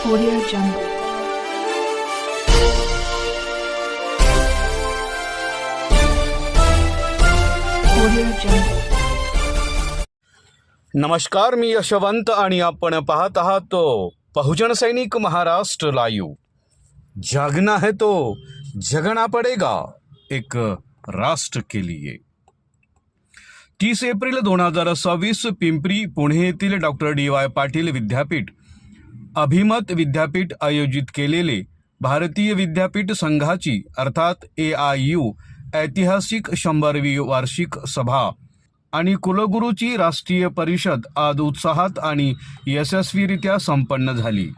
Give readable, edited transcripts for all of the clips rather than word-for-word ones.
Audio Jungle. Audio Jungle. नमस्कार, मी यशवंत आणि आपण पाहत आहात बहुजन सैनिक महाराष्ट्र लाईव्ह। जागना है तो जगना पडेगा, एक राष्ट्र के लिए। 30 एप्रिल 2026 पिंपरी पुणे येथील डॉक्टर DY पाटील विद्यापीठ अभिमत विद्यापीठ आयोजित केलेले भारतीय विद्यापीठ संघाची अर्थात AIU ऐतिहासिक 100वी वार्षिक सभा आणि कुलगुरूची राष्ट्रीय परिषद आज उत्साहात आणि यशस्वीरित्या संपन्न झाली।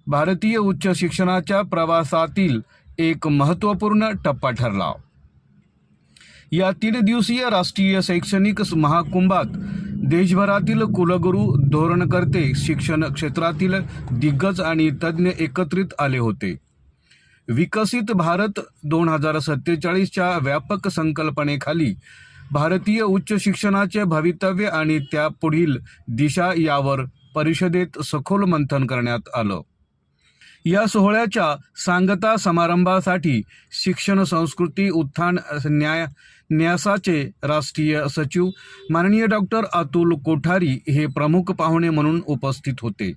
भारतीय उच्च शिक्षणाच्या प्रवासातील एक महत्त्वपूर्ण टप्पा ठरला। या 3 दिवसीय राष्ट्रीय शैक्षणिक महाकुंभात देशभरातील कुलगुरू, धोरणकर्ते, शिक्षण क्षेत्रातील दिग्गज आणि तज्ज्ञ एकत्रित आले होते। विकसित भारत 2047च्या व्यापक संकल्पनेखाली भारतीय उच्च शिक्षणाचे भवितव्य आणि त्या पुढील दिशा यावर परिषदेत सखोल मंथन करण्यात आलं। या सोहळ्याच्या सांगता समारंभासाठी शिक्षण संस्कृती उत्थान न्यासाचे राष्ट्रीय सचिव माननीय डॉक्टर अतुल कोठारी हे प्रमुख पाहुणे म्हणून उपस्थित होते।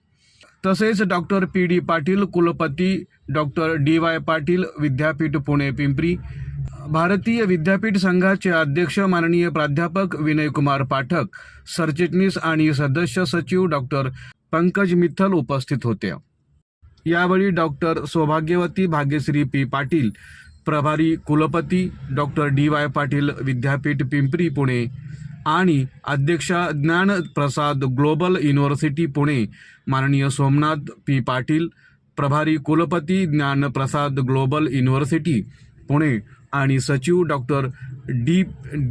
तसेच डॉक्टर PD पाटील कुलपती, डॉक्टर DY पाटील विद्यापीठ पुणे पिंपरी, भारतीय विद्यापीठ संघाचे अध्यक्ष माननीय प्राध्यापक विनयकुमार पाठक, सरचिटणीस आणि सदस्य सचिव डॉक्टर पंकज मित्तल उपस्थित होते। यावेळी डॉक्टर सौभाग्यवती भाग्यश्री P पाटील, प्रभारी कुलपती, डॉक्टर DY पाटील विद्यापीठ पिंपरी पुणे आणि अध्यक्षा ज्ञान प्रसाद ग्लोबल युनिव्हर्सिटी पुणे माननीय सोमनाथ P पाटील, प्रभारी कुलपती ज्ञान प्रसाद ग्लोबल युनिव्हर्सिटी पुणे आणि सचिव doctor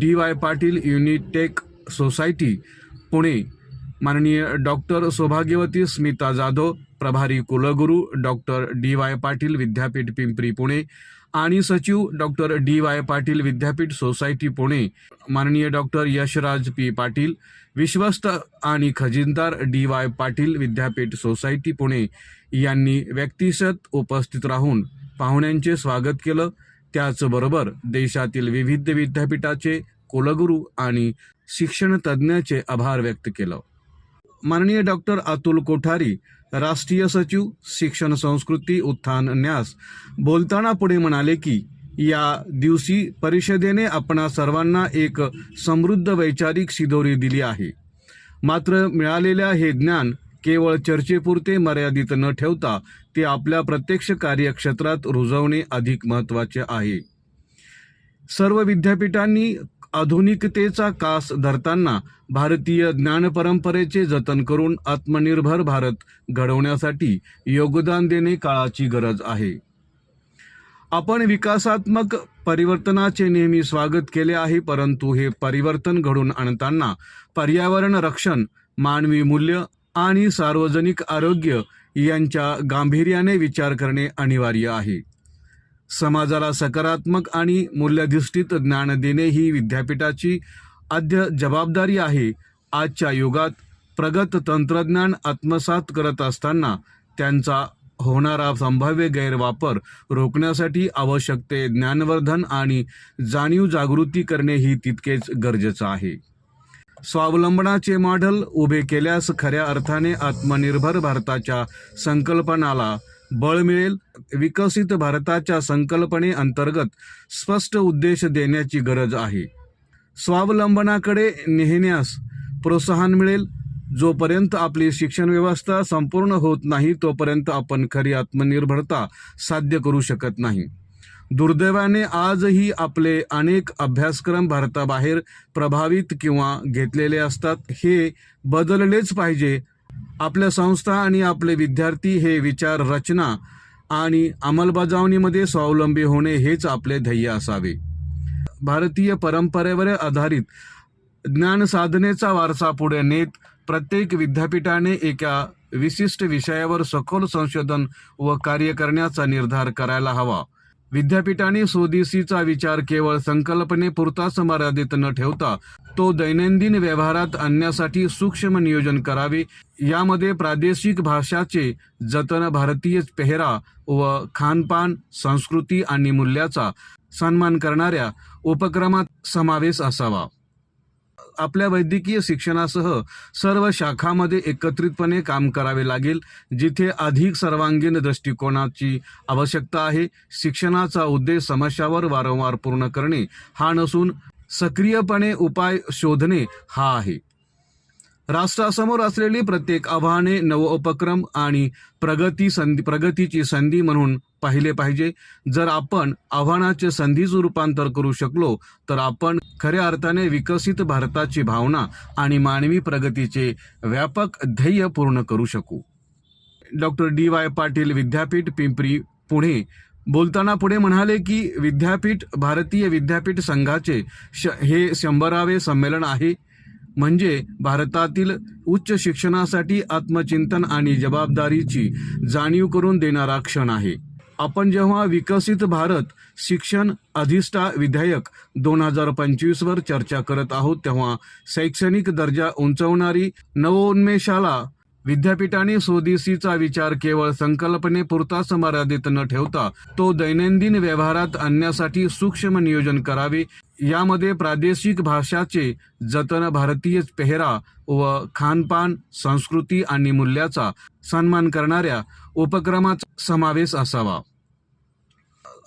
DY Patil Unitech society Pune माननीय डॉक्टर सौभाग्यवती स्मिता जाधव, प्रभारी कुलगुरू डॉक्टर DY पाटील विद्यापीठ पिंपरी पुणे आणि सचिव डॉक्टर DY पाटील विद्यापीठ सोसायटी पुणे माननीय डॉक्टर यशराज P पाटील, विश्वस्त आणि खजिनदार DY पाटील विद्यापीठ सोसायटी पुणे यांनी व्यक्तिशत उपस्थित राहून पाहुण्यांचे स्वागत केलं। त्याचबरोबर देशातील विविध विद्यापीठाचे कुलगुरू आणि शिक्षण तज्ज्ञाचे आभार व्यक्त केलं। माननीय डॉक्टर अतुल कोठारी, राष्ट्रीय सचिव शिक्षण संस्कृती उत्थान न्यास, बोलताना पुढे म्हणाले की या दिवशी परिषदेने आपणा सर्वांना एक समृद्ध वैचारिक शिदोरी दिली आहे। मात्र मिळालेल्या हे ज्ञान केवळ चर्चेपुरते मर्यादित न ठेवता ते आपल्या प्रत्यक्ष कार्यक्षेत्रात रुजवणे अधिक महत्त्वाचे आहे। सर्व विद्यापीठांनी आधुनिकतेचा कास धरताना भारतीय ज्ञान परंपरेचे जतन करून आत्मनिर्भर भारत घडवण्यासाठी योगदान देणे काळाची गरज आहे। आपण विकासात्मक परिवर्तनाचे नेहमी स्वागत केले आहे, परंतु हे परिवर्तन घडवून आणताना पर्यावरण रक्षण, मानवी मूल्य आणि सार्वजनिक आरोग्य यांच्या गांभीर्याने विचार करणे अनिवार्य आहे। समाजाला सकारात्मक आणि मूल्याधिष्ठित ज्ञान देणे ही विद्यापीठाची आद्य जबाबदारी आहे। आजच्या युगात प्रगत तंत्रज्ञान आत्मसात करत असताना त्यांचा होणारा संभाव्य गैरवापर रोखण्यासाठी आवश्यक ते ज्ञानवर्धन आणि जाणीव जागृती करणे ही तितकेच गरजेचं आहे। स्वावलंबनाचे मॉडेल उभे केल्यास खऱ्या अर्थाने आत्मनिर्भर भारताच्या संकल्पनाला बळ मिळेल। विकसित भारताच्या संकल्पनेअंतर्गत स्पष्ट उद्देश देण्याची गरज आहे। स्वावलंबनाकडे नेण्यास प्रोत्साहन मिळेल। जोपर्यंत आपली शिक्षण व्यवस्था संपूर्ण होत नाही तोपर्यंत आपण खरी आत्मनिर्भरता साध्य करू शकत नाही। दुर्दैवाने आजही आपले अनेक अभ्यासक्रम भारताबाहेर प्रभावित किंवा घेतलेले असतात। हे बदललेच पाहिजे। आपल्या संस्था आणि आपले विद्यार्थी हे विचार रचना आणि अंमलबजावणीमध्ये स्वावलंबी होणे हेच आपले ध्येय असावे। भारतीय परंपरेवर आधारित ज्ञान साधनेचा वारसा पुढे नेत प्रत्येक विद्यापीठाने एका विशिष्ट विषयावर सखोल संशोधन व कार्य करण्याचा निर्धार करायला हवा। विद्यापीठाने स्वदेशीचा विचार केवळ संकल्पनेपुरताच मर्यादित न ठेवता तो दैनंदिन व्यवहारात आणण्यासाठी सूक्ष्म नियोजन करावे. यामध्ये प्रादेशिक भाषाचे जतन, भारतीय पेहराव व खानपान, संस्कृती आणि मूल्याचा सन्मान करणाऱ्या उपक्रमात समावेश असावा. आपल्या वैद्यकीय शिक्षणासह सर्व शाखांमध्ये एकत्रितपणे काम करावे लागेल, जिथे अधिक सर्वांगीण दृष्टिकोनाची आवश्यकता आहे. शिक्षणाचा उद्देश समस्यावर वारंवार पूर्ण करणे हा नसून सक्रियपणे उपाय शोधणे हा आहे. राष्ट्रासमोर असलेली प्रत्येक आव्हाने नवोपक्रम आणि प्रगतीची संधी म्हणून पाहिले पाहिजे. जर आपण आव्हानाचे संधीचं रूपांतर करू शकलो तर आपण खऱ्या अर्थाने विकसित भारताची भावना आणि मानवी प्रगतीचे व्यापक ध्येय पूर्ण करू शकू. डॉक्टर DY पाटील, विद्यापीठ, पिंपरी, पुणे बोलताना पुढे म्हणाले की विद्यापीठ भारतीय विद्यापीठ संघाचे हे 100वे संमेलन आहे. म्हणजे भारतातील उच्च शिक्षणासाठी आत्मचिंतन आणि जबाबदारीची जाणीव करून देणारा क्षण आहे. आपण जेव्हा विकसित भारत शिक्षण अधिष्ठा विधेयक 2025 वर चर्चा करत आहोत, तेव्हा शैक्षणिक दर्जा उंचावणारी नवोन्मेषाला विद्यापीठाने स्वदेशीचा विचार केवळ संकल्पनेपुरताच मर्यादित न ठेवता तो दैनंदिन व्यवहारात आणण्यासाठी सूक्ष्म नियोजन करावे. यामध्ये प्रादेशिक भाषाचे जतन, भारतीय पेहराव व खानपान, संस्कृती आणि मूल्याचा सन्मान करणाऱ्या उपक्रमात समावेश असावा.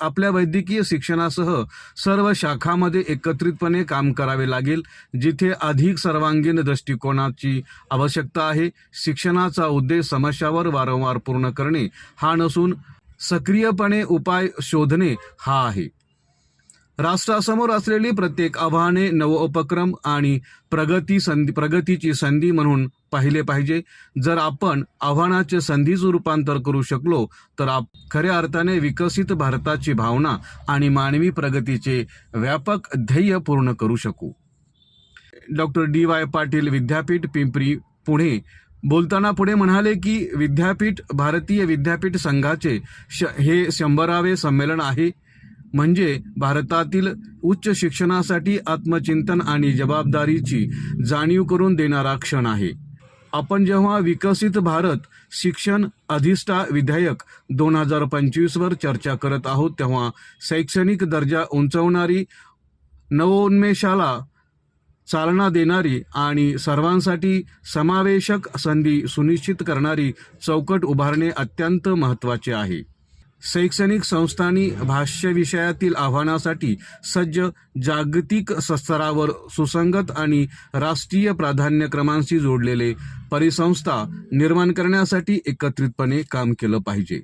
आपल्या वैद्यकीय शिक्षणासह सर्व शाखांमध्ये एकत्रितपणे काम करावे लागेल, जिथे अधिक सर्वांगीण दृष्टिकोनाची आवश्यकता आहे. शिक्षणाचा उद्देश समस्यावर वारंवार पूर्ण करणे हा नसून सक्रियपणे उपाय शोधणे हा आहे. राष्ट्रासमोर असलेली प्रत्येक आव्हाने नवोपक्रम आणि प्रगतीची संधी म्हणून पाहिले पाहिजे. जर आपण आव्हानाचे संधीचं रूपांतर करू शकलो तर खऱ्या अर्थाने विकसित भारताची भावना आणि मानवी प्रगतीचे व्यापक ध्येय पूर्ण करू शकू. डॉक्टर DY पाटील, विद्यापीठ, पिंपरी, पुणे बोलताना पुढे म्हणाले की विद्यापीठ भारतीय विद्यापीठ संघाचे हे 100वे संमेलन आहे. म्हणजे भारतातील उच्च शिक्षणासाठी आत्मचिंतन आणि जबाबदारीची जाणीव करून देणारा क्षण आहे. आपण जेव्हा विकसित भारत शिक्षण अधिष्ठा विधेयक 2025 वर चर्चा करत आहोत, तेव्हा शैक्षणिक दर्जा उंचावणारी, नवोन्मेषाला चालना देणारी आणि सर्वांसाठी समावेशक संधी सुनिश्चित करणारी चौकट उभारणे अत्यंत महत्त्वाचे आहे. शैक्षणिक संस्थांनी भाष्य विषयातील आव्हानासाठी सज्ज, जागतिक स्तरावर सुसंगत आणि राष्ट्रीय प्राधान्यक्रमांशी जोडलेले परिसंस्था निर्माण करण्यासाठी एकत्रितपणे काम केलं पाहिजे.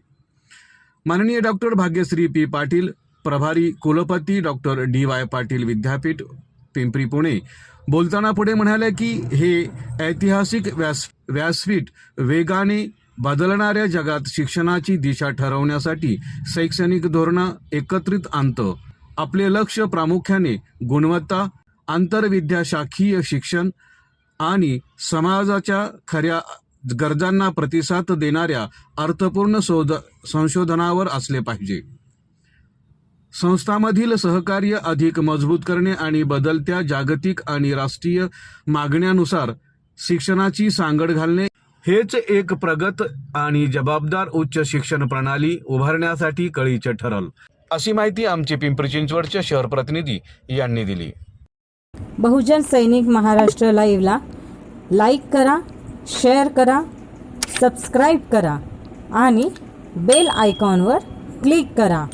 माननीय डॉक्टर भाग्यश्री P. पाटील, प्रभारी कुलपती डॉक्टर DY पाटील, विद्यापीठ, पिंपरी, पुणे बोलताना पुढे म्हणाले की हे ऐतिहासिक व्यासपीठ वेगाने बदलणाऱ्या जगात शिक्षणाची दिशा ठरवण्यासाठी शैक्षणिक धोरणं एकत्रित आणतं. आपले लक्ष प्रामुख्याने गुणवत्ता, आंतरविद्याशाखीय शिक्षण आणि समाजाच्या खऱ्या गरजांना प्रतिसाद देणाऱ्या अर्थपूर्ण संशोधनावर असले पाहिजे. संस्थांमधील सहकार्य अधिक मजबूत करणे आणि बदलत्या जागतिक आणि राष्ट्रीय मागण्यानुसार शिक्षणाची सांगड घालणे हेच एक प्रगत आणि जबाबदार उच्च शिक्षण प्रणाली उभारण्यासाठी कळीचे ठरल, अशी माहिती आमचे पिंपरी चिंचवडचे शहर प्रतिनिधी यांनी दिली. बहुजन सैनिक महाराष्ट्र लाईव्हला लाईक करा, शेअर करा, सबस्क्राईब करा आणि बेल आयकॉनवर क्लिक करा.